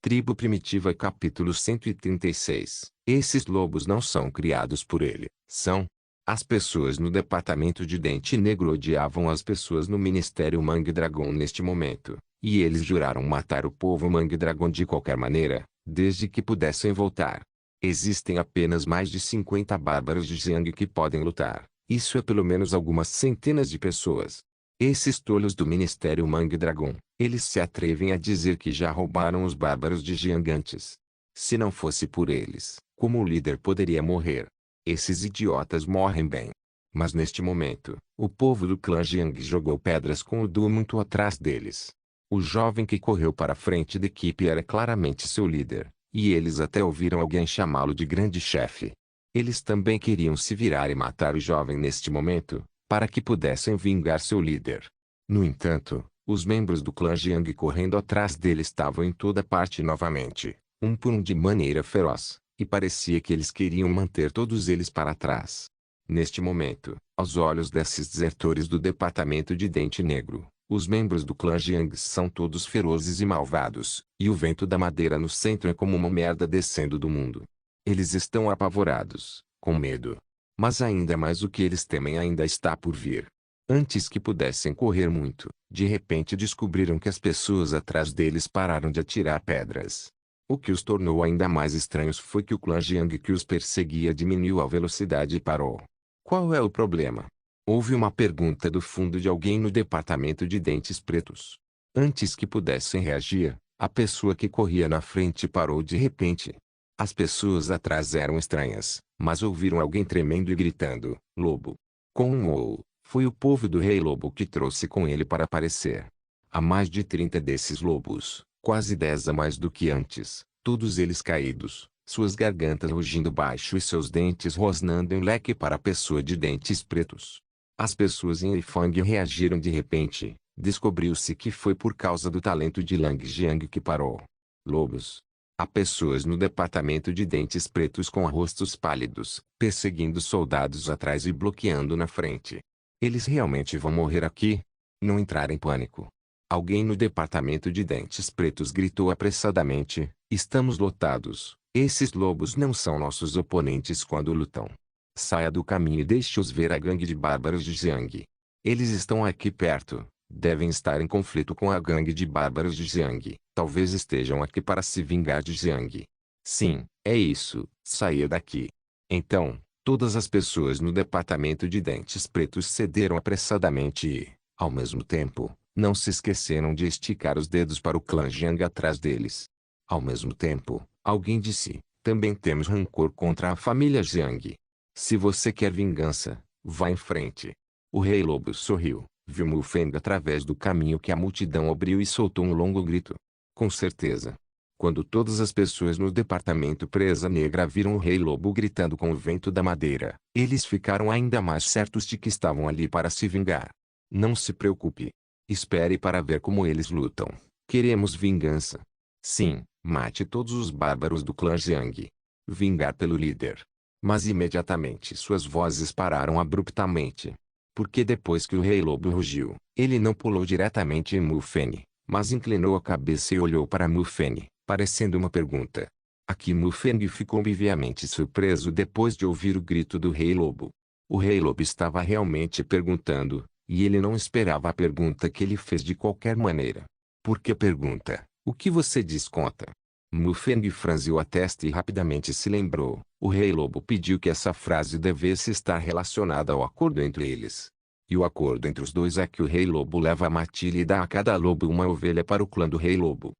Tribo Primitiva capítulo 136. Esses lobos não são criados por ele, são. As pessoas no departamento de Dente Negro odiavam as pessoas no Ministério Mangue Dragon neste momento, e eles juraram matar o povo Mangue Dragon de qualquer maneira, desde que pudessem voltar. Existem apenas mais de 50 bárbaros de Jiang que podem lutar, isso é pelo menos algumas centenas de pessoas. Esses tolos do Ministério Mangue Dragon, eles se atrevem a dizer que já roubaram os bárbaros de Jiang antes. Se não fosse por eles, como o líder poderia morrer? Esses idiotas morrem bem. Mas neste momento, o povo do clã Jiang jogou pedras com o Du muito atrás deles. O jovem que correu para a frente da equipe era claramente seu líder, e eles até ouviram alguém chamá-lo de grande chefe. Eles também queriam se virar e matar o jovem neste momento, para que pudessem vingar seu líder. No entanto, os membros do clã Jiang correndo atrás dele estavam em toda parte novamente, um por um de maneira feroz, e parecia que eles queriam manter todos eles para trás. Neste momento, aos olhos desses desertores do departamento de Dente Negro, os membros do clã Jiang são todos ferozes e malvados, e o vento da madeira no centro é como uma merda descendo do mundo. Eles estão apavorados, com medo. Mas ainda mais o que eles temem ainda está por vir. Antes que pudessem correr muito, de repente descobriram que as pessoas atrás deles pararam de atirar pedras. O que os tornou ainda mais estranhos foi que o clã Jiang que os perseguia diminuiu a velocidade e parou. Qual é o problema? Houve uma pergunta do fundo de alguém no departamento de Dentes Pretos. Antes que pudessem reagir, a pessoa que corria na frente parou de repente. As pessoas atrás eram estranhas, mas ouviram alguém tremendo e gritando, "Lobo!" Com um ou, foi o povo do Rei Lobo que trouxe com ele para aparecer. Há mais de 30 desses lobos, quase 10 a mais do que antes, todos eles caídos, suas gargantas rugindo baixo e seus dentes rosnando em leque para a pessoa de Dentes Pretos. As pessoas em Ifang reagiram de repente, descobriu-se que foi por causa do talento de Lang Jiang que parou. Lobos. Há pessoas no departamento de Dentes Pretos com rostos pálidos, perseguindo soldados atrás e bloqueando na frente. Eles realmente vão morrer aqui? Não entrar em pânico. Alguém no departamento de Dentes Pretos gritou apressadamente, "Estamos lotados. Esses lobos não são nossos oponentes quando lutam. Saia do caminho e deixe-os ver a gangue de bárbaros de Jiang. Eles estão aqui perto. Devem estar em conflito com a gangue de bárbaros de Jiang. Talvez estejam aqui para se vingar de Jiang. Sim, é isso. Saia daqui." Então, todas as pessoas no departamento de Dentes Pretos cederam apressadamente e, ao mesmo tempo, não se esqueceram de esticar os dedos para o clã Jiang atrás deles. Ao mesmo tempo, alguém disse, "Também temos rancor contra a família Jiang. Se você quer vingança, vá em frente." O Rei Lobo sorriu. Viu Mu Feng através do caminho que a multidão abriu e soltou um longo grito. Com certeza. Quando todas as pessoas no departamento Presa Negra viram o Rei Lobo gritando com o vento da madeira, eles ficaram ainda mais certos de que estavam ali para se vingar. Não se preocupe. Espere para ver como eles lutam. Queremos vingança. Sim, mate todos os bárbaros do clã Jiang. Vingar pelo líder. Mas imediatamente suas vozes pararam abruptamente. Porque depois que o Rei Lobo rugiu, ele não pulou diretamente em Mu Feng, mas inclinou a cabeça e olhou para Mu Feng, parecendo uma pergunta. Aqui Mu Feng ficou obviamente surpreso depois de ouvir o grito do Rei Lobo. O Rei Lobo estava realmente perguntando, e ele não esperava a pergunta que ele fez de qualquer maneira. Por que pergunta? O que você diz conta? Mu Feng franziu a testa e rapidamente se lembrou. O Rei Lobo pediu que essa frase devesse estar relacionada ao acordo entre eles. E o acordo entre os dois é que o Rei Lobo leva a matilha e dá a cada lobo uma ovelha para o clã do Rei Lobo.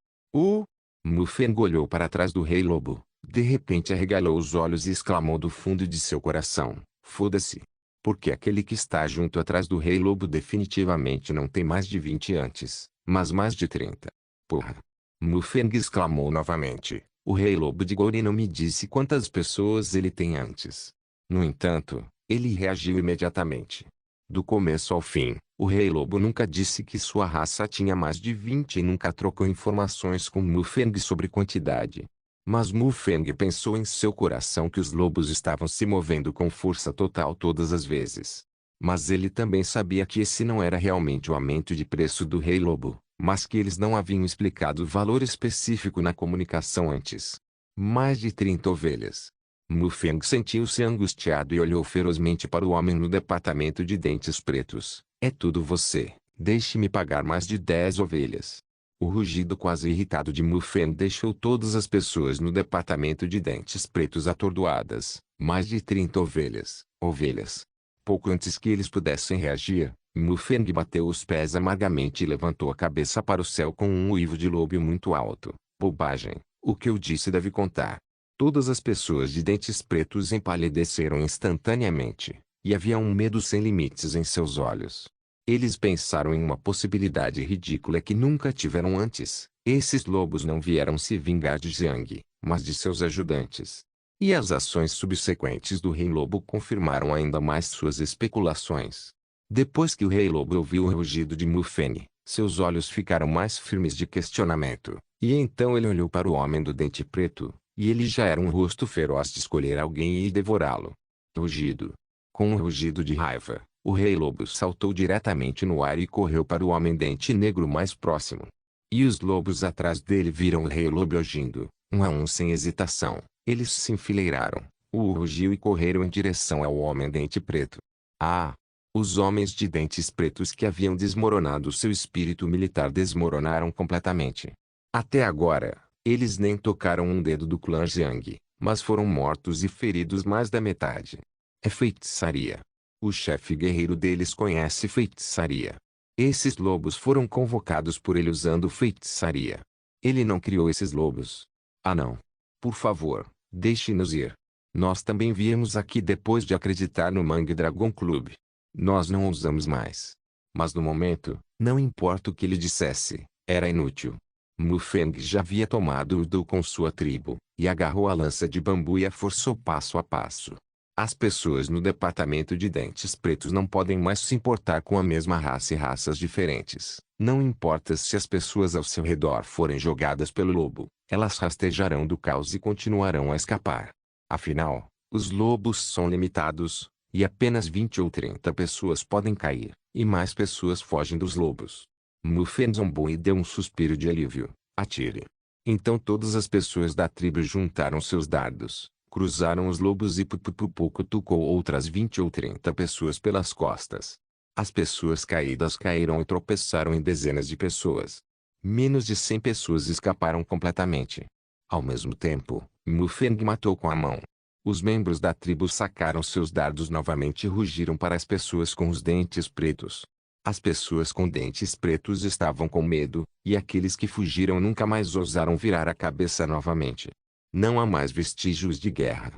Mu Feng olhou para trás do Rei Lobo, de repente arregalou os olhos e exclamou do fundo de seu coração, "Foda-se." Porque aquele que está junto atrás do Rei Lobo definitivamente não tem mais de 20 antes, mas mais de 30. Porra! Mu Feng exclamou novamente. O Rei Lobo de Gouri não me disse quantas pessoas ele tem antes. No entanto, ele reagiu imediatamente. Do começo ao fim, o Rei Lobo nunca disse que sua raça tinha mais de 20 e nunca trocou informações com Mu Feng sobre quantidade. Mas Mu Feng pensou em seu coração que os lobos estavam se movendo com força total todas as vezes. Mas ele também sabia que esse não era realmente o aumento de preço do Rei Lobo, mas que eles não haviam explicado o valor específico na comunicação antes. Mais de 30 ovelhas. Mufeng sentiu-se angustiado e olhou ferozmente para o homem no departamento de dentes pretos. É tudo você. Deixe-me pagar mais de 10 ovelhas. O rugido quase irritado de Mufeng deixou todas as pessoas no departamento de dentes pretos atordoadas. Mais de 30 ovelhas. Ovelhas. Pouco antes que eles pudessem reagir, Mufeng bateu os pés amargamente e levantou a cabeça para o céu com um uivo de lobo muito alto. Bobagem. O que eu disse deve contar. Todas as pessoas de dentes pretos empalideceram instantaneamente, e havia um medo sem limites em seus olhos. Eles pensaram em uma possibilidade ridícula que nunca tiveram antes. Esses lobos não vieram se vingar de Jiang, mas de seus ajudantes. E as ações subsequentes do Rei Lobo confirmaram ainda mais suas especulações. Depois que o Rei Lobo ouviu o rugido de Mufeng, seus olhos ficaram mais firmes de questionamento, e então ele olhou para o homem do dente preto, e ele já era um rosto feroz de escolher alguém e devorá-lo. Rugido. Com um rugido de raiva, o Rei Lobo saltou diretamente no ar e correu para o homem dente negro mais próximo. E os lobos atrás dele viram o Rei Lobo agindo, um a um sem hesitação. Eles se enfileiraram, o rugiu e correram em direção ao homem dente preto. Ah! Os homens de dentes pretos que haviam desmoronado seu espírito militar desmoronaram completamente. Até agora, eles nem tocaram um dedo do clã Jiang, mas foram mortos e feridos mais da metade. É feitiçaria. O chefe guerreiro deles conhece feitiçaria. Esses lobos foram convocados por ele usando feitiçaria. Ele não criou esses lobos. Ah não. Por favor, deixe-nos ir. Nós também viemos aqui depois de acreditar no Mangue Dragon Club. Nós não o usamos mais. Mas no momento, não importa o que ele dissesse, era inútil. Mufeng já havia tomado o duelo com sua tribo, e agarrou a lança de bambu e a forçou passo a passo. As pessoas no departamento de dentes pretos não podem mais se importar com a mesma raça e raças diferentes. Não importa se as pessoas ao seu redor forem jogadas pelo lobo, elas rastejarão do caos e continuarão a escapar. Afinal, os lobos são limitados, e apenas 20 ou 30 pessoas podem cair, e mais pessoas fogem dos lobos. Mufeng zombou e deu um suspiro de alívio. Atire. Então todas as pessoas da tribo juntaram seus dardos, cruzaram os lobos e cutucou outras 20 ou 30 pessoas pelas costas. As pessoas caídas caíram e tropeçaram em dezenas de pessoas. Menos de 100 pessoas escaparam completamente. Ao mesmo tempo, Mufeng matou com a mão. Os membros da tribo sacaram seus dardos novamente e rugiram para as pessoas com os dentes pretos. As pessoas com dentes pretos estavam com medo, e aqueles que fugiram nunca mais ousaram virar a cabeça novamente. Não há mais vestígios de guerra.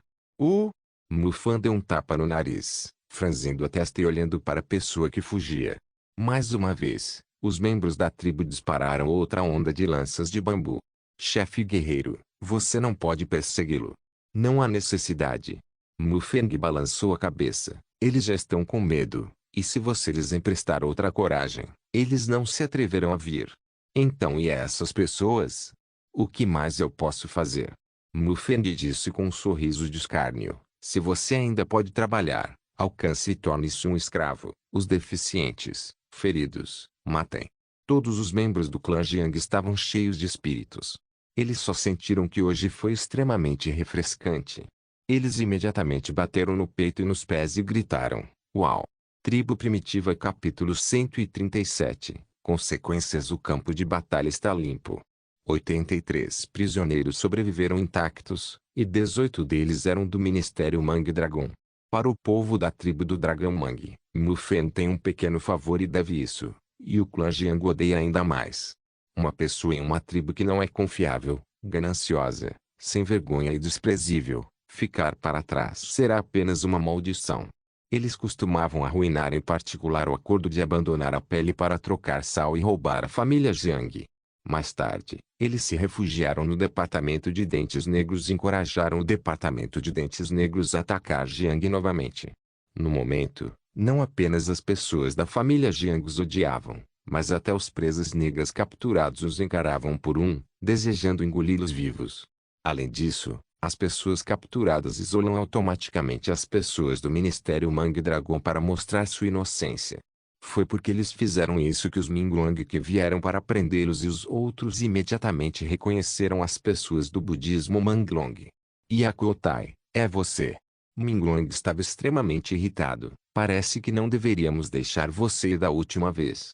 Mufang deu um tapa no nariz, franzindo a testa e olhando para a pessoa que fugia. Mais uma vez, os membros da tribo dispararam outra onda de lanças de bambu. Chefe guerreiro, você não pode persegui-lo. Não há necessidade. Mufang balançou a cabeça. Eles já estão com medo, e se você lhes emprestar outra coragem, eles não se atreverão a vir. Então e essas pessoas? O que mais eu posso fazer? Mufang disse com um sorriso de escárnio. Se você ainda pode trabalhar, alcance e torne-se um escravo. Os deficientes, feridos, matem. Todos os membros do clã Jiang estavam cheios de espíritos. Eles só sentiram que hoje foi extremamente refrescante. Eles imediatamente bateram no peito e nos pés e gritaram, uau! Tribo Primitiva capítulo 137, Consequências. O campo de batalha está limpo. 83 prisioneiros sobreviveram intactos, e 18 deles eram do Ministério Mangue Dragon. Para o povo da tribo do Dragão Mangue, Mufeng tem um pequeno favor e deve isso, e o clã Jiang odeia ainda mais. Uma pessoa em uma tribo que não é confiável, gananciosa, sem vergonha e desprezível, ficar para trás será apenas uma maldição. Eles costumavam arruinar em particular o acordo de abandonar a pele para trocar sal e roubar a família Jiang. Mais tarde, eles se refugiaram no Departamento de Dentes Negros e encorajaram o Departamento de Dentes Negros a atacar Jiang novamente. No momento, não apenas as pessoas da família Jiang os odiavam, mas até os presas negras capturados os encaravam por um, desejando engoli-los vivos. Além disso, as pessoas capturadas isolam automaticamente as pessoas do Ministério Mangue Dragon para mostrar sua inocência. Foi porque eles fizeram isso que os Minguang que vieram para prendê-los e os outros imediatamente reconheceram as pessoas do budismo Manglong. Yakuotai, é você. Minglong estava extremamente irritado. Parece que não deveríamos deixar você ir da última vez.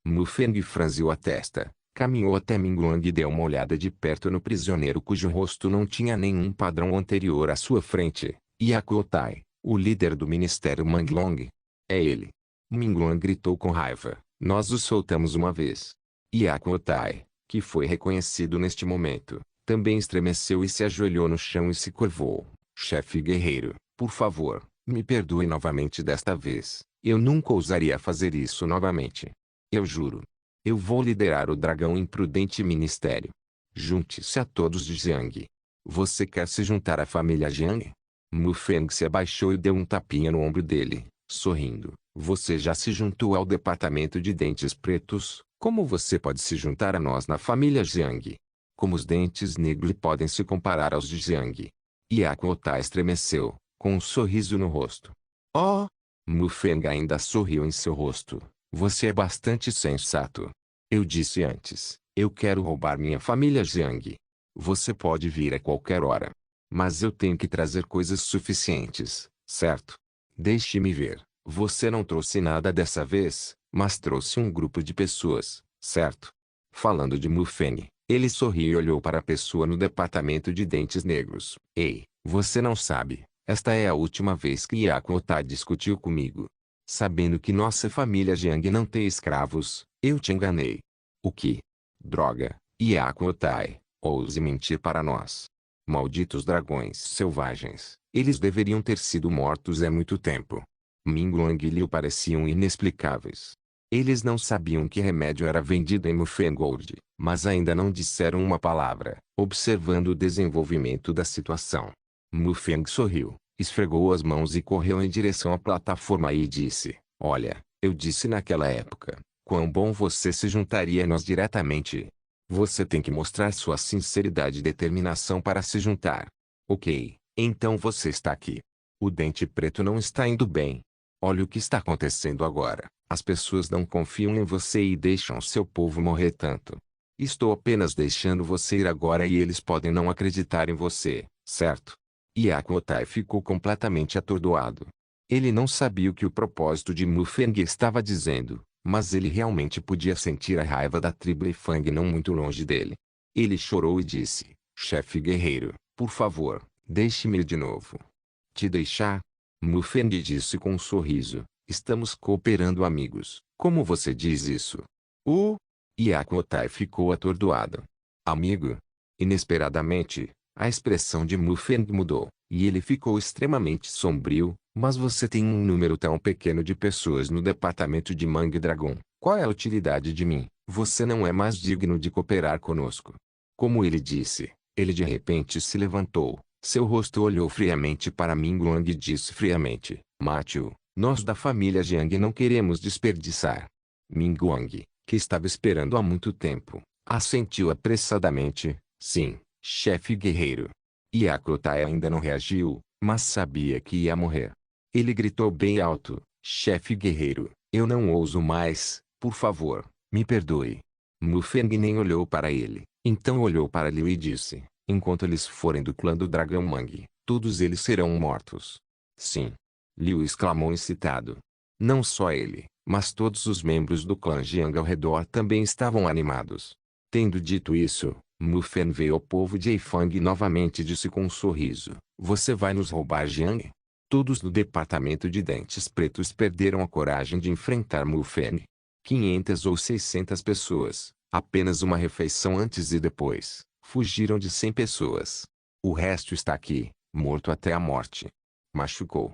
Mufeng franziu a testa, caminhou até Minglong e deu uma olhada de perto no prisioneiro cujo rosto não tinha nenhum padrão anterior à sua frente. Yakuotai, o líder do Ministério Manglong. É ele. Minglong gritou com raiva. Nós o soltamos uma vez. Yakuotai, que foi reconhecido neste momento, também estremeceu e se ajoelhou no chão e se curvou. Chefe guerreiro, por favor, me perdoe novamente desta vez. Eu nunca ousaria fazer isso novamente. Eu juro. Eu vou liderar o dragão imprudente ministério. Junte-se a todos de Jiang. Você quer se juntar à família Jiang? Mufeng se abaixou e deu um tapinha no ombro dele, sorrindo. Você já se juntou ao departamento de dentes pretos? Como você pode se juntar a nós na família Jiang? Como os dentes negros podem se comparar aos de Jiang? Yakuotai estremeceu, com um sorriso no rosto. Oh! Mufeng ainda sorriu em seu rosto. Você é bastante sensato. Eu disse antes, eu quero roubar minha família Jiang. Você pode vir a qualquer hora. Mas eu tenho que trazer coisas suficientes, certo? Deixe-me ver. Você não trouxe nada dessa vez, mas trouxe um grupo de pessoas, certo? Falando de Mufeng, ele sorriu e olhou para a pessoa no departamento de dentes negros. Ei, você não sabe, esta é a última vez que Yakuotai discutiu comigo. Sabendo que nossa família Jiang não tem escravos, eu te enganei. O que? Droga, Yakuotai, ouse mentir para nós. Malditos dragões selvagens, eles deveriam ter sido mortos há muito tempo. Minglong e Liu pareciam inexplicáveis. Eles não sabiam que remédio era vendido em Mufengold, mas ainda não disseram uma palavra, observando o desenvolvimento da situação. Mufeng sorriu, esfregou as mãos e correu em direção à plataforma e disse, olha, eu disse naquela época, quão bom você se juntaria a nós diretamente. Você tem que mostrar sua sinceridade e determinação para se juntar. Ok, então você está aqui. O dente preto não está indo bem. Olha o que está acontecendo agora. As pessoas não confiam em você e deixam seu povo morrer tanto. Estou apenas deixando você ir agora e eles podem não acreditar em você, certo? Yakuotai ficou completamente atordoado. Ele não sabia o que o propósito de Mufeng estava dizendo, mas ele realmente podia sentir a raiva da tribo Fang não muito longe dele. Ele chorou e disse, chefe guerreiro, por favor, deixe-me ir de novo. Te deixar? Mufeng disse com um sorriso, estamos cooperando amigos. Como você diz isso? Yakuotai ficou atordoado. Amigo? Inesperadamente, a expressão de Mufeng mudou, e ele ficou extremamente sombrio. Mas você tem um número tão pequeno de pessoas no departamento de Mangue Dragon. Qual é a utilidade de mim? Você não é mais digno de cooperar conosco. Como ele disse, ele de repente se levantou. Seu rosto olhou friamente para Minglong e disse friamente, Mate-o, nós da família Jiang não queremos desperdiçar. Minglong, que estava esperando há muito tempo, assentiu apressadamente, sim, chefe guerreiro. Yakuotai ainda não reagiu, mas sabia que ia morrer. Ele gritou bem alto, chefe guerreiro, eu não ouso mais, por favor, me perdoe. Mufeng nem olhou para ele, então olhou para Liu e disse, enquanto eles forem do clã do dragão Mangue, todos eles serão mortos. Sim. Liu exclamou excitado. Não só ele, mas todos os membros do clã Jiang ao redor também estavam animados. Tendo dito isso, Mufeng veio ao povo de Eifang e novamente disse com um sorriso, você vai nos roubar Jiang? Todos no departamento de dentes pretos perderam a coragem de enfrentar Mufeng. 500 ou 600 pessoas, apenas uma refeição antes e depois, fugiram de 100 pessoas. O resto está aqui, morto até a morte. Machucou.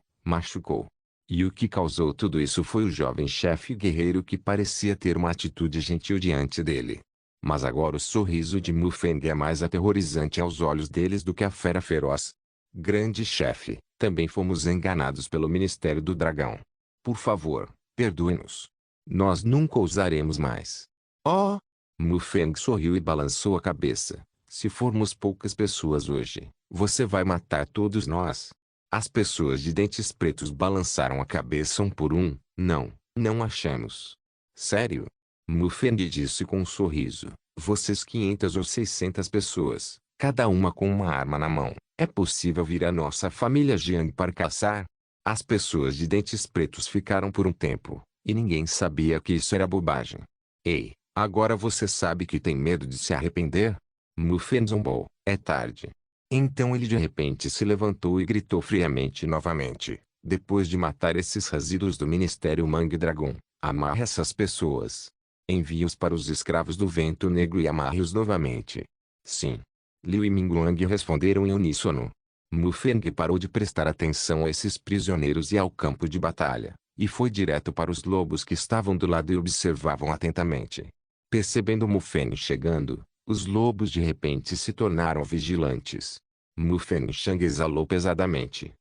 E o que causou tudo isso foi o jovem chefe guerreiro que parecia ter uma atitude gentil diante dele. Mas agora o sorriso de Mufeng é mais aterrorizante aos olhos deles do que a fera feroz. Grande chefe, também fomos enganados pelo Ministério do Dragão. Por favor, perdoe-nos. Nós nunca ousaremos mais. Oh! Mufeng sorriu e balançou a cabeça. Se formos poucas pessoas hoje, você vai matar todos nós. As pessoas de dentes pretos balançaram a cabeça um por um. Não, Não achamos. Sério? Mufeng disse com um sorriso. Vocês 500 ou 600 pessoas, cada uma com uma arma na mão. É possível vir a nossa família Jiang para caçar? As pessoas de dentes pretos ficaram por um tempo, e ninguém sabia que isso era bobagem. Ei, agora você sabe que tem medo de se arrepender? Mufeng zombou. É tarde. Então ele de repente se levantou e gritou friamente novamente. Depois de matar esses resíduos do Ministério Mangue Dragon, amarre essas pessoas. Envie-os para os escravos do vento negro e amarre-os novamente. Sim. Liu e Mingguang responderam em uníssono. Mufeng parou de prestar atenção a esses prisioneiros e ao campo de batalha, e foi direto para os lobos que estavam do lado e observavam atentamente. Percebendo Mufeng chegando, os lobos de repente se tornaram vigilantes. Mufeng Shang exalou pesadamente,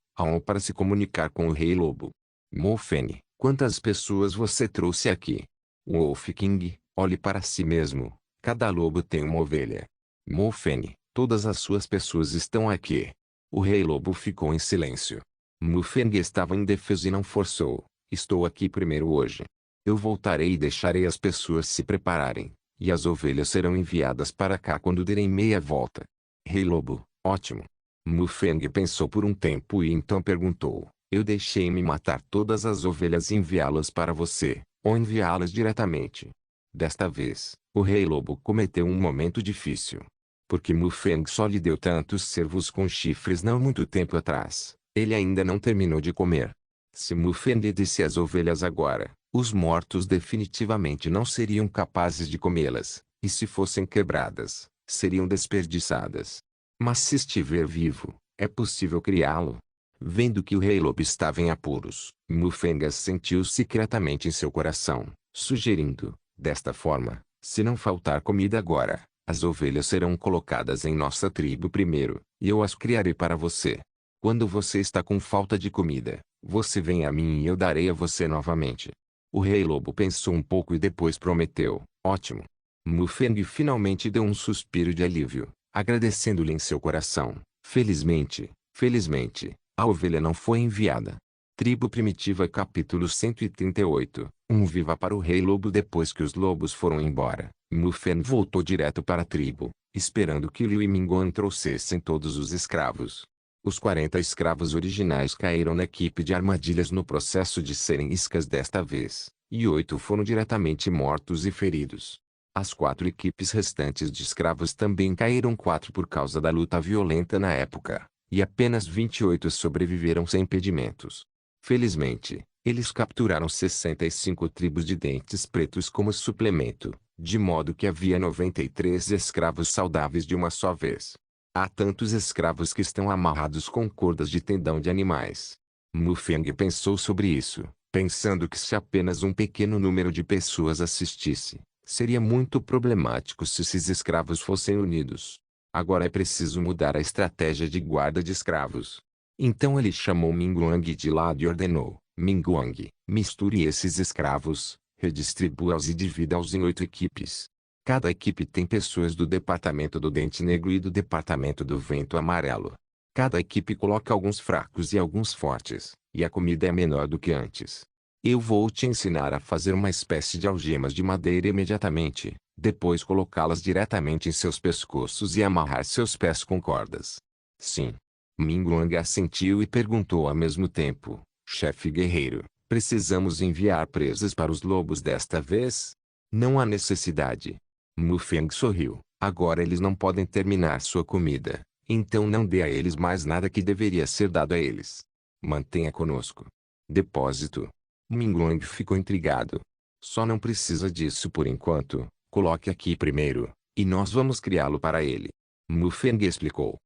para se comunicar com o Rei Lobo. Mufeng, quantas pessoas você trouxe aqui? Wolf King, olhe para si mesmo. Cada lobo tem uma ovelha. Mufeng, todas as suas pessoas estão aqui. O Rei Lobo ficou em silêncio. Mufeng estava indefeso e não forçou. Estou aqui primeiro hoje. Eu voltarei e deixarei as pessoas se prepararem, e as ovelhas serão enviadas para cá quando derem meia volta. Rei Lobo, ótimo. Mufeng pensou por um tempo e então perguntou, eu deixei-me matar todas as ovelhas e enviá-las para você, ou enviá-las diretamente? Desta vez, o Rei Lobo cometeu um momento difícil. Porque Mufeng só lhe deu tantos cervos com chifres não muito tempo atrás, ele ainda não terminou de comer. Se Mufeng lhe desse as ovelhas agora, os mortos definitivamente não seriam capazes de comê-las, e se fossem quebradas, seriam desperdiçadas. Mas se estiver vivo, é possível criá-lo. Vendo que o Rei Lobo estava em apuros, Mufeng sentiu secretamente em seu coração, sugerindo, desta forma, se não faltar comida agora, as ovelhas serão colocadas em nossa tribo primeiro, e eu as criarei para você. Quando você está com falta de comida, você vem a mim e eu darei a você novamente. O Rei Lobo pensou um pouco e depois prometeu, ótimo. Mufeng finalmente deu um suspiro de alívio, agradecendo-lhe em seu coração. Felizmente, a ovelha não foi enviada. Tribo Primitiva capítulo 138. Viva para o Rei Lobo. Depois que os lobos foram embora, Mufeng voltou direto para a tribo, esperando que Liu e Mingguang trouxessem todos os escravos. Os 40 escravos originais caíram na equipe de armadilhas no processo de serem iscas desta vez, e 8 foram diretamente mortos e feridos. As 4 equipes restantes de escravos também caíram 4 por causa da luta violenta na época, e apenas 28 sobreviveram sem impedimentos. Felizmente, eles capturaram 65 tribos de dentes pretos como suplemento, de modo que havia 93 escravos saudáveis de uma só vez. Há tantos escravos que estão amarrados com cordas de tendão de animais. Mufeng pensou sobre isso, pensando que se apenas um pequeno número de pessoas assistisse, seria muito problemático se esses escravos fossem unidos. Agora é preciso mudar a estratégia de guarda de escravos. Então ele chamou Mingguang de lado e ordenou, Mingguang, misture esses escravos, redistribua-os e divida-os em 8 equipes. Cada equipe tem pessoas do Departamento do Dente Negro e do Departamento do Vento Amarelo. Cada equipe coloca alguns fracos e alguns fortes, e a comida é menor do que antes. Eu vou te ensinar a fazer uma espécie de algemas de madeira imediatamente, depois colocá-las diretamente em seus pescoços e amarrar seus pés com cordas. Sim. Mingguang assentiu e perguntou ao mesmo tempo, chefe guerreiro, precisamos enviar presas para os lobos desta vez? Não há necessidade. Mufeng sorriu, agora eles não podem terminar sua comida, então não dê a eles mais nada que deveria ser dado a eles. Mantenha conosco. Depósito. Mingguang ficou intrigado. Só não precisa disso por enquanto, coloque aqui primeiro, e nós vamos criá-lo para ele. Mufeng explicou.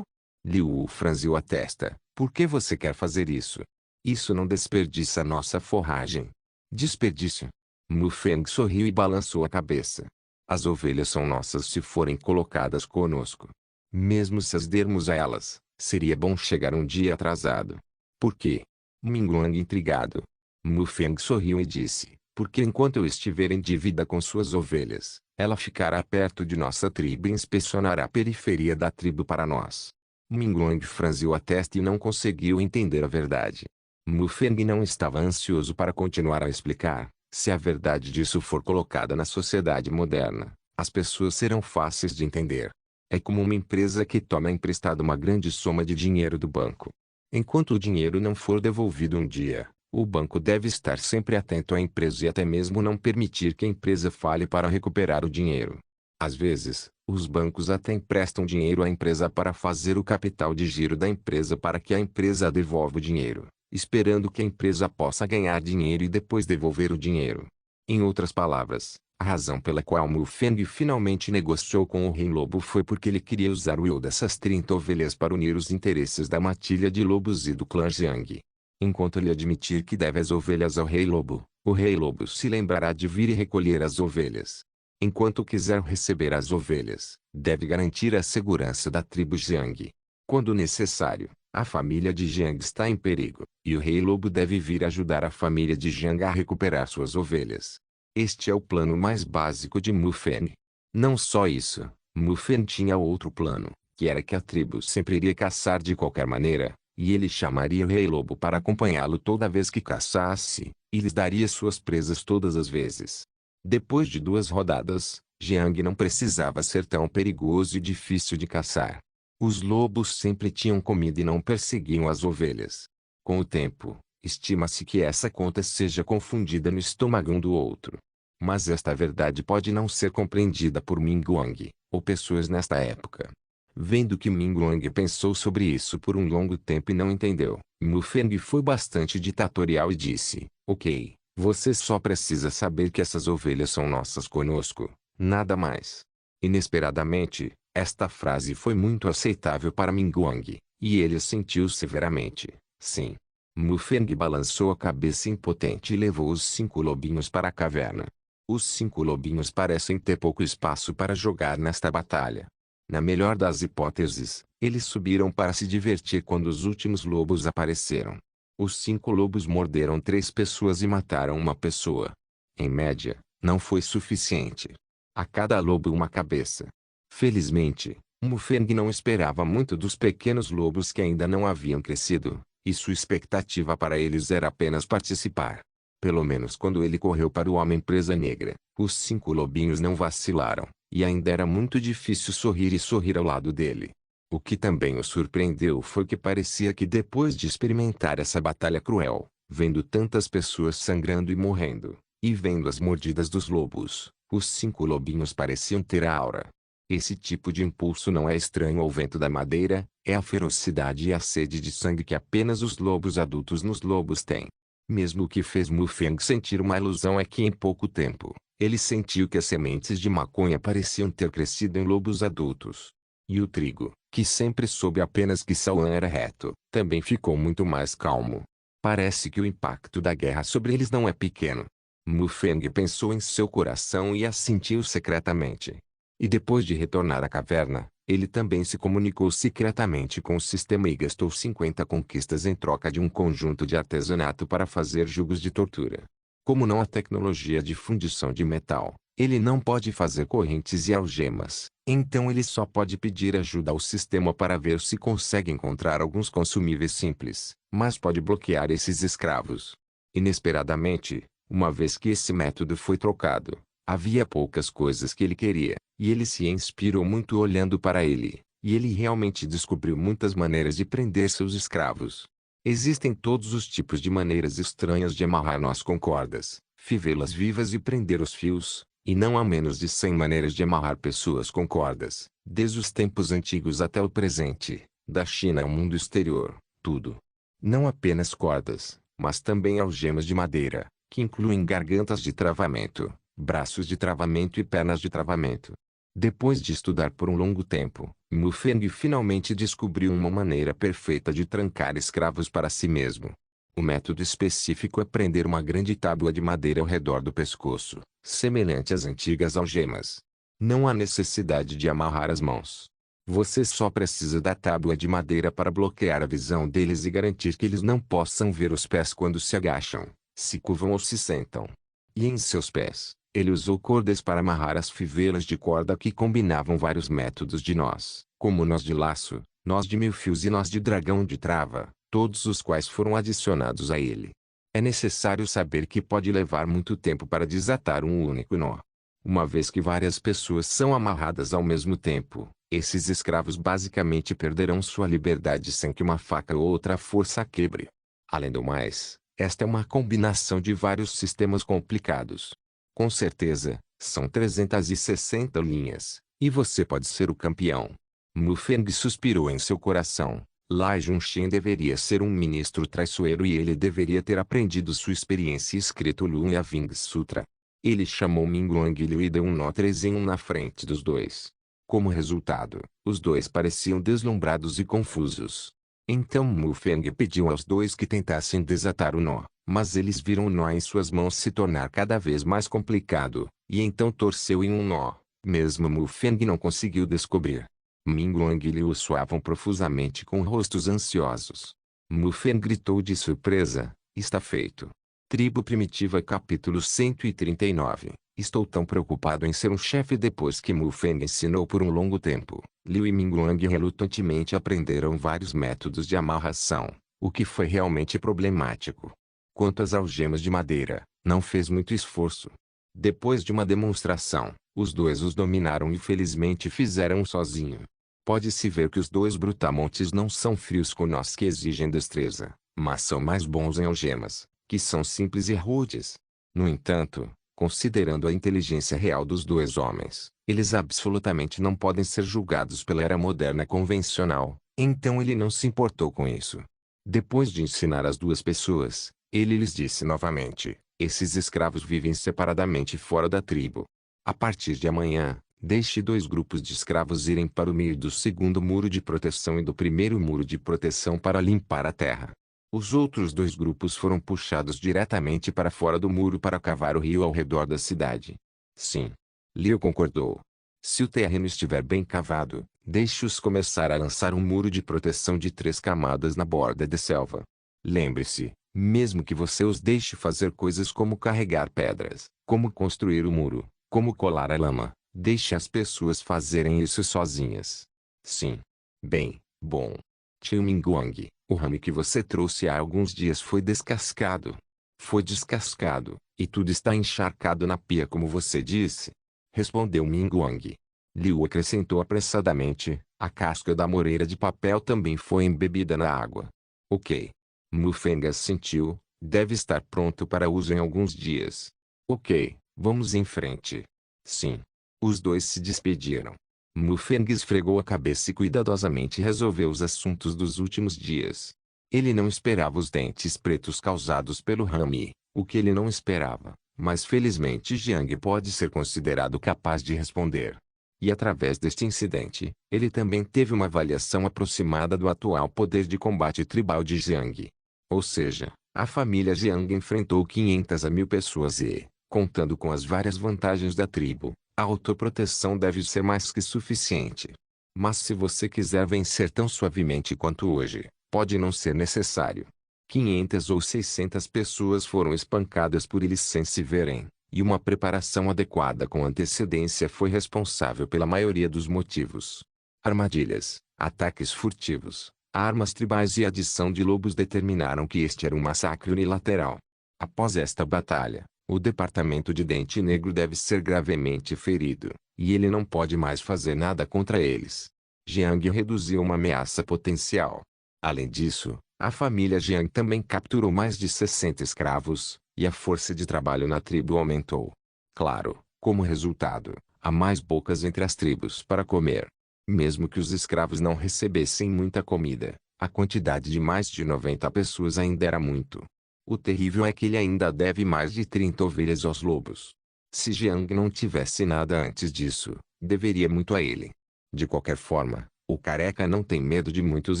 Liu franziu a testa. Por que você quer fazer isso? Isso não desperdiça nossa forragem. Desperdício? Mufeng sorriu e balançou a cabeça. As ovelhas são nossas se forem colocadas conosco. Mesmo se as dermos a elas, seria bom chegar um dia atrasado. Por quê? Mingguang intrigado. Mufeng sorriu e disse, porque enquanto eu estiver em dívida com suas ovelhas, ela ficará perto de nossa tribo e inspecionará a periferia da tribo para nós. Mingguang franziu a testa e não conseguiu entender a verdade. Mufeng não estava ansioso para continuar a explicar. Se a verdade disso for colocada na sociedade moderna, as pessoas serão fáceis de entender. É como uma empresa que toma emprestado uma grande soma de dinheiro do banco. Enquanto o dinheiro não for devolvido um dia, o banco deve estar sempre atento à empresa e até mesmo não permitir que a empresa fale para recuperar o dinheiro. Às vezes, os bancos até emprestam dinheiro à empresa para fazer o capital de giro da empresa para que a empresa devolva o dinheiro, esperando que a empresa possa ganhar dinheiro e depois devolver o dinheiro. Em outras palavras, a razão pela qual Mufeng finalmente negociou com o Rei Lobo foi porque ele queria usar o will dessas 30 ovelhas para unir os interesses da matilha de lobos e do clã Jiang. Enquanto ele admitir que deve as ovelhas ao Rei Lobo, o Rei Lobo se lembrará de vir e recolher as ovelhas. Enquanto quiser receber as ovelhas, deve garantir a segurança da tribo Jiang. Quando necessário, a família de Jiang está em perigo, e o Rei Lobo deve vir ajudar a família de Jiang a recuperar suas ovelhas. Este é o plano mais básico de Mufeng. Não só isso, Mufeng tinha outro plano, que era que a tribo sempre iria caçar de qualquer maneira, e ele chamaria o Rei Lobo para acompanhá-lo toda vez que caçasse, e lhes daria suas presas todas as vezes. Depois de 2 rodadas, Jiang não precisava ser tão perigoso e difícil de caçar. Os lobos sempre tinham comida e não perseguiam as ovelhas. Com o tempo, estima-se que essa conta seja confundida no estômago um do outro. Mas esta verdade pode não ser compreendida por Mingguang, ou pessoas nesta época. Vendo que Mingguang pensou sobre isso por um longo tempo e não entendeu, Mufeng foi bastante ditatorial e disse: "Ok, você só precisa saber que essas ovelhas são nossas conosco, nada mais." Inesperadamente, esta frase foi muito aceitável para Mingguang, e ele assentiu severamente: "Sim." Mufeng balançou a cabeça impotente e levou os 5 lobinhos para a caverna. Os 5 lobinhos parecem ter pouco espaço para jogar nesta batalha. Na melhor das hipóteses, eles subiram para se divertir quando os últimos lobos apareceram. Os 5 lobos morderam 3 pessoas e mataram uma pessoa. Em média, não foi suficiente. A cada lobo uma cabeça. Felizmente, Mufeng não esperava muito dos pequenos lobos que ainda não haviam crescido, e sua expectativa para eles era apenas participar. Pelo menos quando ele correu para o Homem-Presa Negra, os 5 lobinhos não vacilaram, e ainda era muito difícil sorrir ao lado dele. O que também o surpreendeu foi que parecia que depois de experimentar essa batalha cruel, vendo tantas pessoas sangrando e morrendo, e vendo as mordidas dos lobos, os 5 lobinhos pareciam ter a aura. Esse tipo de impulso não é estranho ao vento da madeira, é a ferocidade e a sede de sangue que apenas os lobos adultos nos lobos têm. Mesmo o que fez Mufeng sentir uma ilusão é que em pouco tempo, ele sentiu que as sementes de maconha pareciam ter crescido em lobos adultos. E o trigo, que sempre soube apenas que Sauan era reto, também ficou muito mais calmo. Parece que o impacto da guerra sobre eles não é pequeno. Mufeng pensou em seu coração e assentiu secretamente. E depois de retornar à caverna, ele também se comunicou secretamente com o sistema e gastou 50 conquistas em troca de um conjunto de artesanato para fazer jugos de tortura. Como não há tecnologia de fundição de metal, ele não pode fazer correntes e algemas, então ele só pode pedir ajuda ao sistema para ver se consegue encontrar alguns consumíveis simples, mas pode bloquear esses escravos. Inesperadamente, uma vez que esse método foi trocado, havia poucas coisas que ele queria, e ele se inspirou muito olhando para ele, e ele realmente descobriu muitas maneiras de prender seus escravos. Existem todos os tipos de maneiras estranhas de amarrar nós com cordas, fivelas vivas e prender os fios, e não há menos de 100 maneiras de amarrar pessoas com cordas, desde os tempos antigos até o presente, da China ao mundo exterior, tudo. Não apenas cordas, mas também algemas de madeira, que incluem gargantas de travamento, braços de travamento e pernas de travamento. Depois de estudar por um longo tempo, Mufeng finalmente descobriu uma maneira perfeita de trancar escravos para si mesmo. O método específico é prender uma grande tábua de madeira ao redor do pescoço, semelhante às antigas algemas. Não há necessidade de amarrar as mãos. Você só precisa da tábua de madeira para bloquear a visão deles e garantir que eles não possam ver os pés quando se agacham, se curvam ou se sentam. E em seus pés, ele usou cordas para amarrar as fivelas de corda que combinavam vários métodos de nós, como nós de laço, nós de 1000 fios e nós de dragão de trava, todos os quais foram adicionados a ele. É necessário saber que pode levar muito tempo para desatar um único nó. Uma vez que várias pessoas são amarradas ao mesmo tempo, esses escravos basicamente perderão sua liberdade sem que uma faca ou outra força a quebre. Além do mais, esta é uma combinação de vários sistemas complicados. Com certeza, são 360 linhas, e você pode ser o campeão. Mufeng suspirou em seu coração. Lai Junxian deveria ser um ministro traiçoeiro e ele deveria ter aprendido sua experiência escrito Lun e a Ving Sutra. Ele chamou Mingguang Liu e deu um nó 3 em 1 na frente dos dois. Como resultado, os dois pareciam deslumbrados e confusos. Então Mufeng pediu aos dois que tentassem desatar o nó, mas eles viram o nó em suas mãos se tornar cada vez mais complicado, e então torceu em um nó. Mesmo Mufeng não conseguiu descobrir. Mingguang e Liu suavam profusamente com rostos ansiosos. Mufeng gritou de surpresa, está feito. Tribo Primitiva capítulo 139. Estou tão preocupado em ser um chefe depois que Mufeng ensinou por um longo tempo. Liu e Mingguang relutantemente aprenderam vários métodos de amarração, o que foi realmente problemático. Quanto às algemas de madeira, não fez muito esforço. Depois de uma demonstração, os dois os dominaram e felizmente fizeram sozinho. Pode-se ver que os dois brutamontes não são frios com nós que exigem destreza, mas são mais bons em algemas, que são simples e rudes. No entanto, considerando a inteligência real dos dois homens, eles absolutamente não podem ser julgados pela era moderna convencional, então ele não se importou com isso. Depois de ensinar as duas pessoas, ele lhes disse novamente, esses escravos vivem separadamente fora da tribo. A partir de amanhã, deixe 2 grupos de escravos irem para o meio do segundo muro de proteção e do primeiro muro de proteção para limpar a terra. Os outros 2 grupos foram puxados diretamente para fora do muro para cavar o rio ao redor da cidade. Sim. Liu concordou. Se o terreno estiver bem cavado, deixe-os começar a lançar um muro de proteção de 3 camadas na borda da selva. Lembre-se, mesmo que você os deixe fazer coisas como carregar pedras, como construir o muro, como colar a lama, deixe as pessoas fazerem isso sozinhas. Sim. Bem, bom. Tio Mingguang, o rame que você trouxe há alguns dias foi descascado. Foi descascado, e tudo está encharcado na pia como você disse. Respondeu Mingguang. Liu acrescentou apressadamente, a casca da moreira de papel também foi embebida na água. Ok. Mufeng assentiu, deve estar pronto para uso em alguns dias. Ok, vamos em frente. Sim. Os dois se despediram. Mufeng esfregou a cabeça e cuidadosamente resolveu os assuntos dos últimos dias. Ele não esperava os dentes pretos causados pelo rame, o que ele não esperava, mas felizmente Jiang pode ser considerado capaz de responder. E através deste incidente, ele também teve uma avaliação aproximada do atual poder de combate tribal de Jiang. Ou seja, a família Jiang enfrentou 500 a 1000 pessoas e, contando com as várias vantagens da tribo, a autoproteção deve ser mais que suficiente. Mas se você quiser vencer tão suavemente quanto hoje, pode não ser necessário. 500 ou 600 pessoas foram espancadas por eles sem se verem, e uma preparação adequada com antecedência foi responsável pela maioria dos motivos. Armadilhas, ataques furtivos, armas tribais e adição de lobos determinaram que este era um massacre unilateral. Após esta batalha, o Departamento de Dente Negro deve ser gravemente ferido, e ele não pode mais fazer nada contra eles. Jiang reduziu uma ameaça potencial. Além disso, a família Jiang também capturou mais de 60 escravos, e a força de trabalho na tribo aumentou. Claro, como resultado, há mais bocas entre as tribos para comer. Mesmo que os escravos não recebessem muita comida, a quantidade de mais de 90 pessoas ainda era muito. O terrível é que ele ainda deve mais de 30 ovelhas aos lobos. Se Jiang não tivesse nada antes disso, deveria muito a ele. De qualquer forma, o careca não tem medo de muitos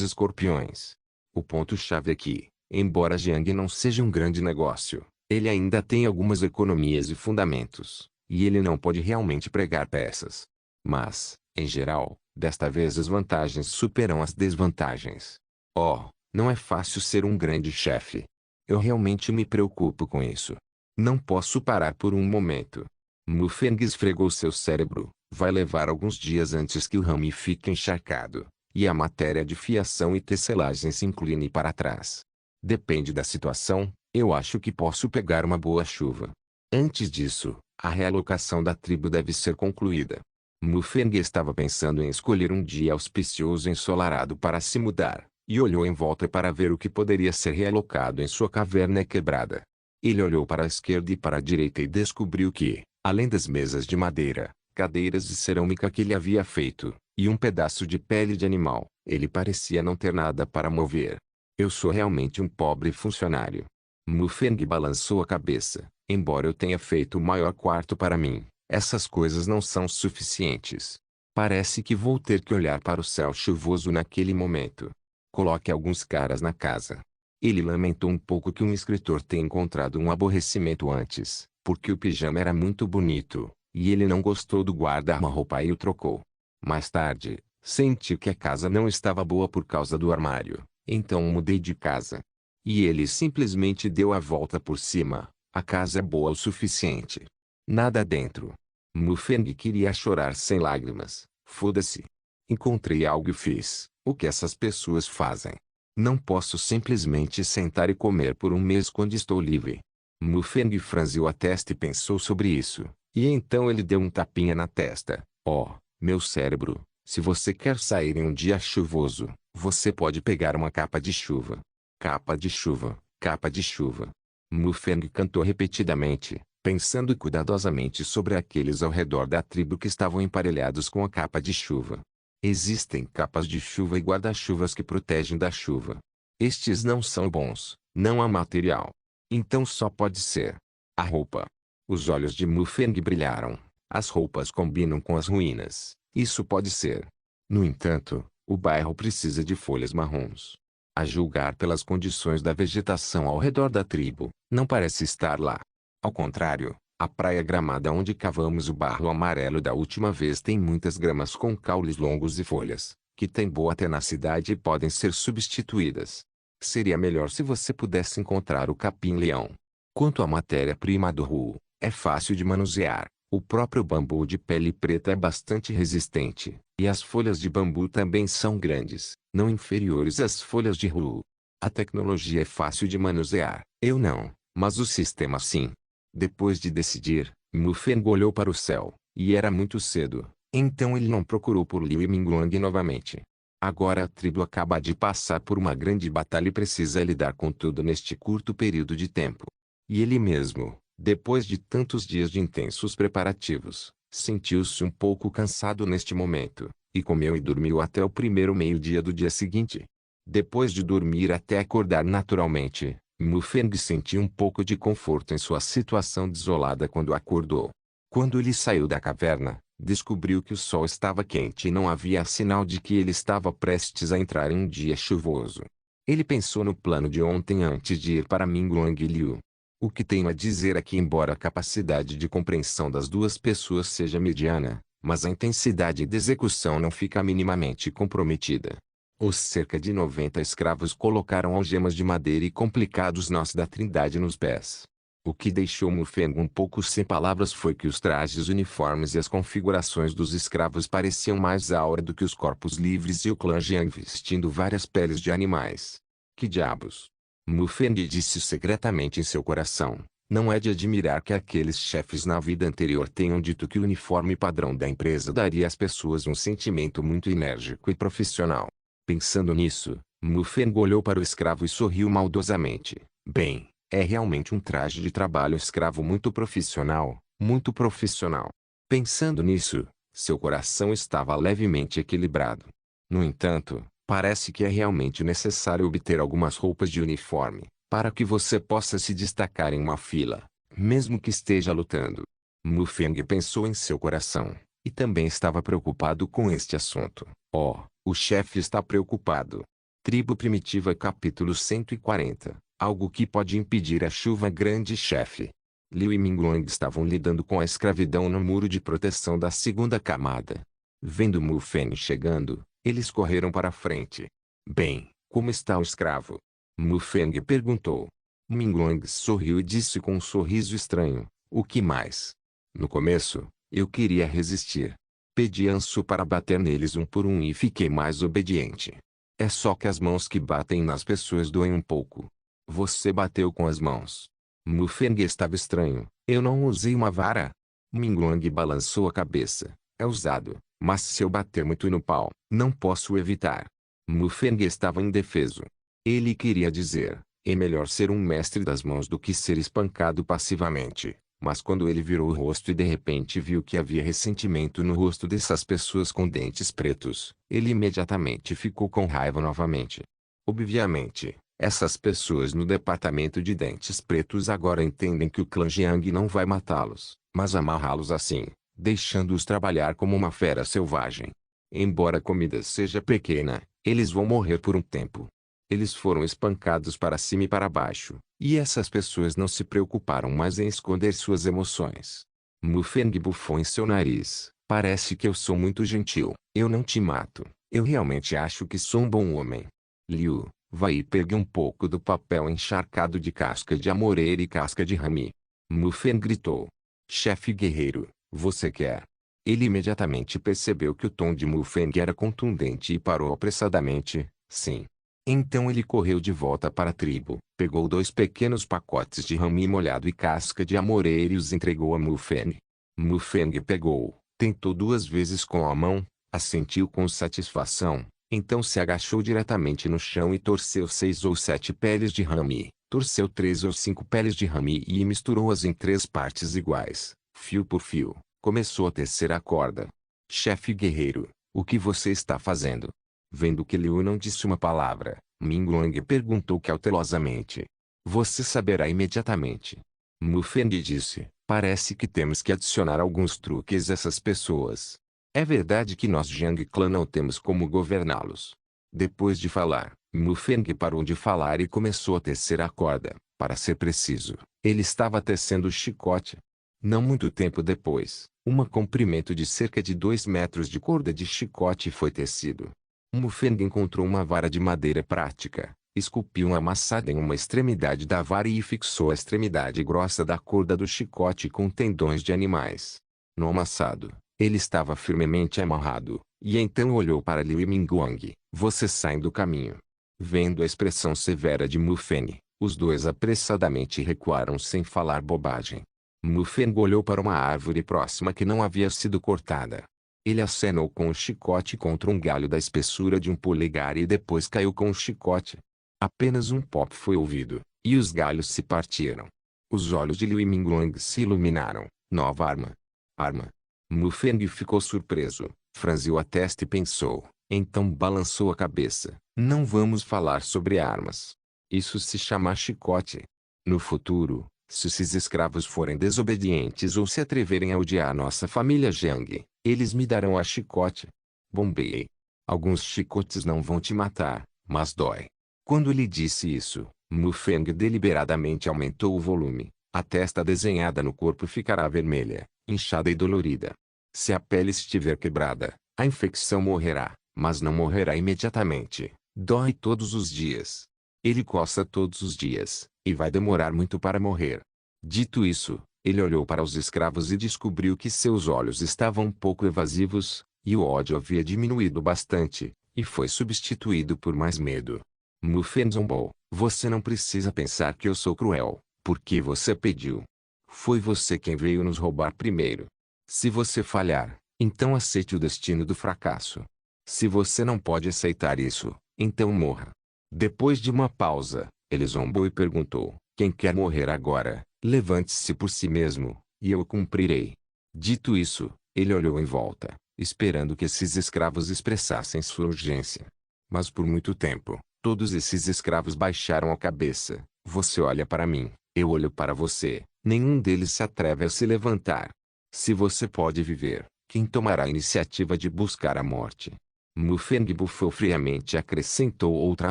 escorpiões. O ponto-chave é que, embora Jiang não seja um grande negócio, ele ainda tem algumas economias e fundamentos, e ele não pode realmente pregar peças. Mas, em geral, desta vez as vantagens superam as desvantagens. Oh, não é fácil ser um grande chefe. Eu realmente me preocupo com isso. Não posso parar por um momento. Mufeng esfregou seu cérebro. Vai levar alguns dias antes que o rame fique encharcado. e a matéria de fiação e tecelagem se incline para trás. Depende da situação, eu acho que posso pegar uma boa chuva. Antes disso, a realocação da tribo deve ser concluída. Mufeng estava pensando em escolher um dia auspicioso e ensolarado para se mudar, e olhou em volta para ver o que poderia ser realocado em sua caverna quebrada. Ele olhou para a esquerda e para a direita e descobriu que, além das mesas de madeira, cadeiras de cerâmica que ele havia feito, e um pedaço de pele de animal, ele parecia não ter nada para mover. Eu sou realmente um pobre funcionário. Mufeng balançou a cabeça. Embora eu tenha feito o maior quarto para mim, essas coisas não são suficientes. Parece que vou ter que olhar para o céu chuvoso naquele momento. Coloque alguns caras na casa. Ele lamentou um pouco que um escritor tenha encontrado um aborrecimento antes, porque o pijama era muito bonito, e ele não gostou do guarda-roupa e o trocou. Mais tarde, senti que a casa não estava boa por causa do armário, então mudei de casa. E ele simplesmente deu a volta por cima. A casa é boa o suficiente. Nada dentro. Mufeng queria chorar sem lágrimas. Foda-se. Encontrei algo e fiz o que essas pessoas fazem. Não posso simplesmente sentar e comer por um mês quando estou livre. Mufeng franziu a testa e pensou sobre isso. E então ele deu um tapinha na testa. Oh, meu cérebro, se você quer sair em um dia chuvoso, você pode pegar uma capa de chuva. Capa de chuva, capa de chuva. Mufeng cantou repetidamente, pensando cuidadosamente sobre aqueles ao redor da tribo que estavam emparelhados com a capa de chuva. Existem capas de chuva e guarda-chuvas que protegem da chuva. Estes não são bons, não há material. Então só pode ser a roupa. Os olhos de Mufeng brilharam. As roupas combinam com as ruínas. Isso pode ser. No entanto, o bairro precisa de folhas marrons. A julgar pelas condições da vegetação ao redor da tribo, não parece estar lá. Ao contrário, a praia gramada onde cavamos o barro amarelo da última vez tem muitas gramas com caules longos e folhas, que têm boa tenacidade e podem ser substituídas. Seria melhor se você pudesse encontrar o capim-leão. Quanto à matéria-prima do Ru, é fácil de manusear. O próprio bambu de pele preta é bastante resistente, e as folhas de bambu também são grandes, não inferiores às folhas de Ru. A tecnologia é fácil de manusear, eu não, mas o sistema sim. Depois de decidir, Mufeng olhou para o céu, e era muito cedo, então ele não procurou por Liu Mingguang novamente. Agora a tribo acaba de passar por uma grande batalha e precisa lidar com tudo neste curto período de tempo. E ele mesmo, depois de tantos dias de intensos preparativos, sentiu-se um pouco cansado neste momento, e comeu e dormiu até o primeiro meio-dia do dia seguinte. Depois de dormir até acordar naturalmente, Mufeng sentiu um pouco de conforto em sua situação desolada quando acordou. Quando ele saiu da caverna, descobriu que o sol estava quente e não havia sinal de que ele estava prestes a entrar em um dia chuvoso. Ele pensou no plano de ontem antes de ir para Mingguang Liu. O que tenho a dizer é que embora a capacidade de compreensão das duas pessoas seja mediana, mas a intensidade de execução não fica minimamente comprometida. Os cerca de 90 escravos colocaram algemas de madeira e complicados nós da Trindade nos pés. O que deixou Mufeng um pouco sem palavras foi que os trajes uniformes e as configurações dos escravos pareciam mais aura do que os corpos livres e o clã Jiang vestindo várias peles de animais. Que diabos? Mufeng disse secretamente em seu coração. Não é de admirar que aqueles chefes na vida anterior tenham dito que o uniforme padrão da empresa daria às pessoas um sentimento muito enérgico e profissional. Pensando nisso, Mufeng olhou para o escravo e sorriu maldosamente. Bem, é realmente um traje de trabalho escravo muito profissional, muito profissional. Pensando nisso, seu coração estava levemente equilibrado. No entanto, parece que é realmente necessário obter algumas roupas de uniforme, para que você possa se destacar em uma fila, mesmo que esteja lutando. Mufeng pensou em seu coração, e também estava preocupado com este assunto. Oh, o chefe está preocupado. Tribo Primitiva capítulo 140. Algo que pode impedir a chuva grande chefe. Liu e Mingguang estavam lidando com a escravidão no muro de proteção da segunda camada. Vendo Mufeng chegando, eles correram para a frente. Bem, como está o escravo? Mufeng perguntou. Mingguang sorriu e disse com um sorriso estranho, o que mais? No começo, eu queria resistir. Pedi Ansu para bater neles um por um e fiquei mais obediente. É só que as mãos que batem nas pessoas doem um pouco. Você bateu com as mãos. Mufeng estava estranho. Eu não usei uma vara. Mingguang balançou a cabeça. É usado, mas se eu bater muito no pau, não posso evitar. Mufeng estava indefeso. Ele queria dizer, é melhor ser um mestre das mãos do que ser espancado passivamente. Mas quando ele virou o rosto e de repente viu que havia ressentimento no rosto dessas pessoas com dentes pretos, ele imediatamente ficou com raiva novamente. Obviamente, essas pessoas no departamento de dentes pretos agora entendem que o clã Jiang não vai matá-los, mas amarrá-los assim, deixando-os trabalhar como uma fera selvagem. Embora a comida seja pequena, eles vão morrer por um tempo. Eles foram espancados para cima e para baixo, e essas pessoas não se preocuparam mais em esconder suas emoções. Mufeng bufou em seu nariz. Parece que eu sou muito gentil. Eu não te mato. Eu realmente acho que sou um bom homem. Liu, vai e pegue um pouco do papel encharcado de casca de amoreira e casca de rami. Mufeng gritou. Chefe guerreiro, você quer? Ele imediatamente percebeu que o tom de Mufeng era contundente e parou apressadamente. Sim. Então ele correu de volta para a tribo, pegou 2 pequenos pacotes de rami molhado e casca de amoreira e os entregou a Mufeng. Mufeng pegou, tentou 2 vezes com a mão, assentiu com satisfação, então se agachou diretamente no chão e torceu 6 ou 7 peles de rami, torceu 3 ou 5 peles de rami e misturou-as em 3 partes iguais, fio por fio. Começou a tecer a corda. Chefe guerreiro, o que você está fazendo? Vendo que Liu não disse uma palavra, Mingguang perguntou cautelosamente. Você saberá imediatamente. Mufeng disse, parece que temos que adicionar alguns truques a essas pessoas. É verdade que nós Jiang Clan não temos como governá-los. Depois de falar, Mufeng parou de falar e começou a tecer a corda. Para ser preciso, ele estava tecendo o chicote. Não muito tempo depois, um comprimento de cerca de 2 metros de corda de chicote foi tecido. Mufeng encontrou uma vara de madeira prática, esculpiu uma amassada em uma extremidade da vara e fixou a extremidade grossa da corda do chicote com tendões de animais. No amassado, ele estava firmemente amarrado, e então olhou para Liu e Mingguang. Você sai do caminho. Vendo a expressão severa de Mufeng, os dois apressadamente recuaram sem falar bobagem. Mufeng olhou para uma árvore próxima que não havia sido cortada. Ele acenou com o chicote contra um galho da espessura de 1 polegar e depois caiu com o chicote. Apenas um pop foi ouvido, e os galhos se partiram. Os olhos de Liu e Mingguang se iluminaram. Nova arma. Arma. Mufeng ficou surpreso, franziu a testa e pensou. Então balançou a cabeça. Não vamos falar sobre armas. Isso se chama chicote. No futuro, se esses escravos forem desobedientes ou se atreverem a odiar nossa família Jiang, eles me darão a chicote. Bombei. Alguns chicotes não vão te matar, mas dói. Quando ele disse isso, Mufeng deliberadamente aumentou o volume. A testa desenhada no corpo ficará vermelha, inchada e dolorida. Se a pele estiver quebrada, a infecção morrerá, mas não morrerá imediatamente. Dói todos os dias. Ele coça todos os dias, e vai demorar muito para morrer. Dito isso, ele olhou para os escravos e descobriu que seus olhos estavam um pouco evasivos, e o ódio havia diminuído bastante, e foi substituído por mais medo. Mufeng zombou. Você não precisa pensar que eu sou cruel, porque você pediu. Foi você quem veio nos roubar primeiro. Se você falhar, então aceite o destino do fracasso. Se você não pode aceitar isso, então morra. Depois de uma pausa, ele zombou e perguntou, quem quer morrer agora, levante-se por si mesmo, e eu cumprirei. Dito isso, ele olhou em volta, esperando que esses escravos expressassem sua urgência. Mas por muito tempo, todos esses escravos baixaram a cabeça. Você olha para mim, eu olho para você, nenhum deles se atreve a se levantar. Se você pode viver, quem tomará a iniciativa de buscar a morte? Mufeng bufou friamente e acrescentou outra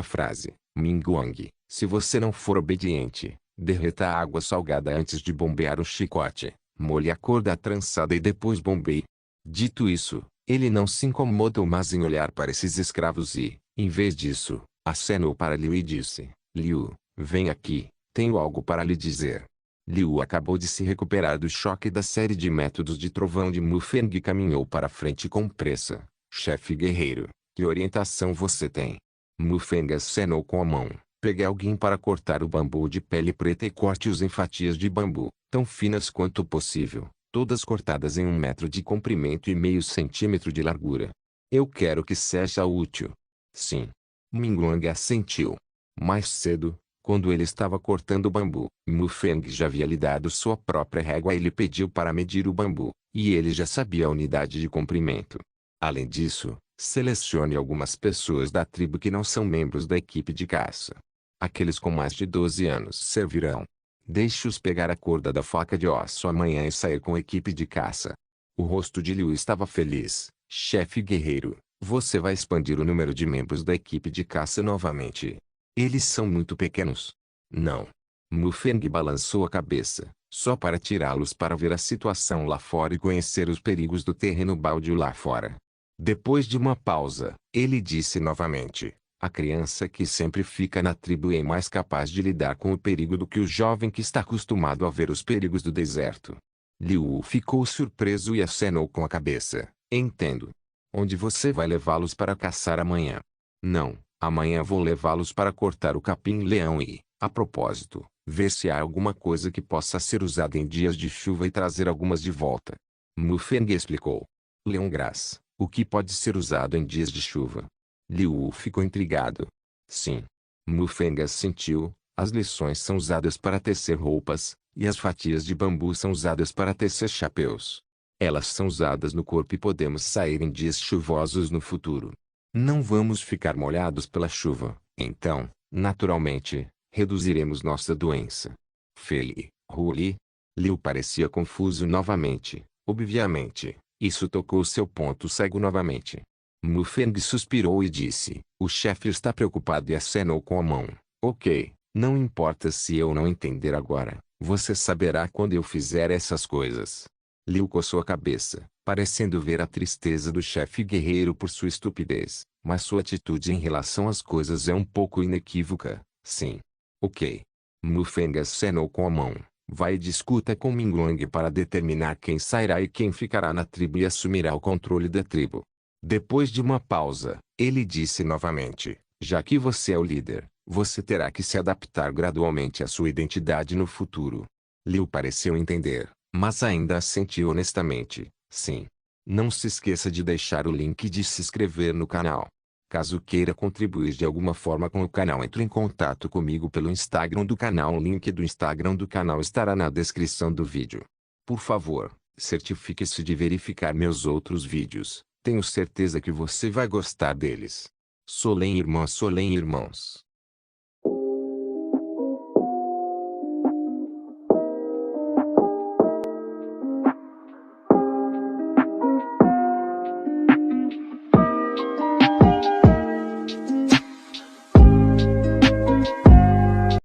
frase. Mingguang, se você não for obediente, derreta a água salgada antes de bombear o chicote, molhe a corda trançada e depois bombeie. Dito isso, ele não se incomodou mais em olhar para esses escravos e, em vez disso, acenou para Liu e disse, Liu, vem aqui, tenho algo para lhe dizer. Liu acabou de se recuperar do choque da série de métodos de trovão de Mufeng e caminhou para frente com pressa. Chefe guerreiro, que orientação você tem? Mufeng acenou com a mão. Pegue alguém para cortar o bambu de pele preta e corte-os em fatias de bambu, tão finas quanto possível, todas cortadas em 1 metro de comprimento e meio centímetro de largura. Eu quero que seja útil. Sim. Minglong assentiu. Mais cedo, quando ele estava cortando o bambu, Mufeng já havia lhe dado sua própria régua e lhe pediu para medir o bambu, e ele já sabia a unidade de comprimento. Além disso, selecione algumas pessoas da tribo que não são membros da equipe de caça. Aqueles com mais de 12 anos servirão. Deixe-os pegar a corda da faca de osso amanhã e sair com a equipe de caça. O rosto de Liu estava feliz. Chefe guerreiro, você vai expandir o número de membros da equipe de caça novamente. Eles são muito pequenos. Não. Mufeng balançou a cabeça, só para tirá-los para ver a situação lá fora e conhecer os perigos do terreno baldio lá fora. Depois de uma pausa, ele disse novamente: a criança que sempre fica na tribo é mais capaz de lidar com o perigo do que o jovem que está acostumado a ver os perigos do deserto. Liu ficou surpreso e acenou com a cabeça. Entendo. Onde você vai levá-los para caçar amanhã? Não, amanhã vou levá-los para cortar o capim-leão e, a propósito, ver se há alguma coisa que possa ser usada em dias de chuva e trazer algumas de volta. Mufeng explicou. Leongras, o que pode ser usado em dias de chuva? Liu ficou intrigado. Sim. Mufeng assentiu. As lições são usadas para tecer roupas, e as fatias de bambu são usadas para tecer chapéus. Elas são usadas no corpo e podemos sair em dias chuvosos no futuro. Não vamos ficar molhados pela chuva, então, naturalmente, reduziremos nossa doença. Feli, Ruli. Liu parecia confuso novamente. Obviamente, isso tocou seu ponto cego novamente. Mufeng suspirou e disse: o chefe está preocupado e acenou com a mão. Ok, não importa se eu não entender agora, você saberá quando eu fizer essas coisas. Liu coçou a cabeça, parecendo ver a tristeza do chefe guerreiro por sua estupidez, mas sua atitude em relação às coisas é um pouco inequívoca. Sim. Ok. Mufeng acenou com a mão. Vai e discuta com Minglong para determinar quem sairá e quem ficará na tribo e assumirá o controle da tribo. Depois de uma pausa, ele disse novamente: já que você é o líder, você terá que se adaptar gradualmente à sua identidade no futuro. Liu pareceu entender, mas ainda assentiu honestamente: sim. Não se esqueça de deixar o link de se inscrever no canal. Caso queira contribuir de alguma forma com o canal, entre em contato comigo pelo Instagram do canal. O link do Instagram do canal estará na descrição do vídeo. Por favor, certifique-se de verificar meus outros vídeos. Tenho certeza que você vai gostar deles. Solem irmãos.